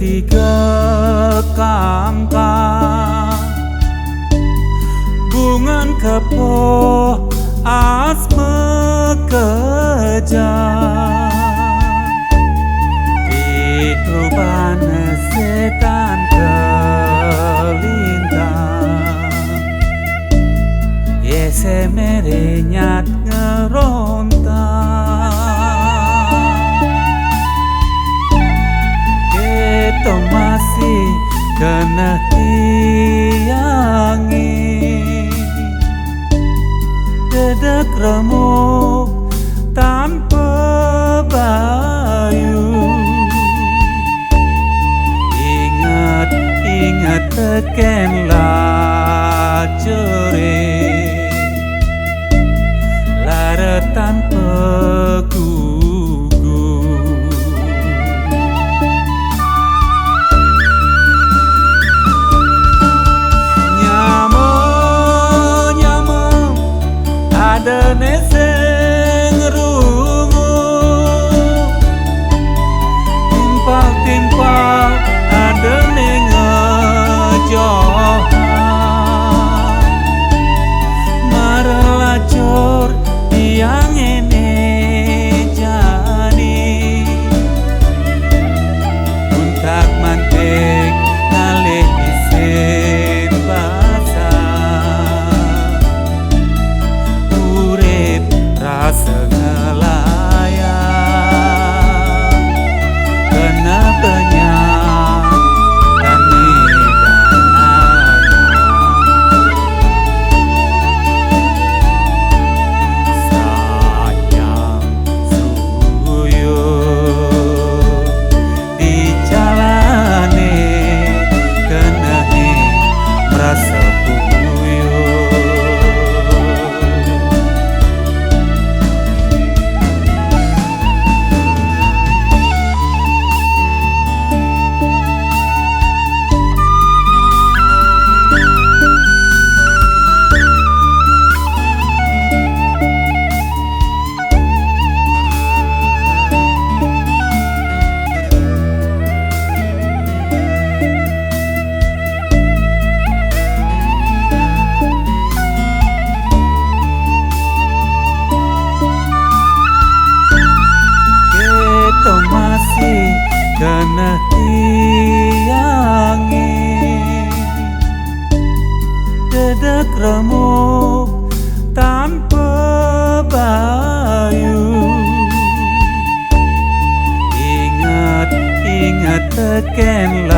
tiga kangka bungan kepo asme kejar ditruban setan kelintang yese mere nyat ngerontak keto masih kena tiangi dedek remuk tanpa bayu ingat teken lajere lara tanpa gugur nyamo ada neseng rungu timpal ada nengejohan marelacur tiang ini jadi untak mantek ngalih isin basah urip rasa ngelayang kena banyak kami sayang suyo di jalane kena merasa kena tiangi dedek remuk tanpa bayu ingat teken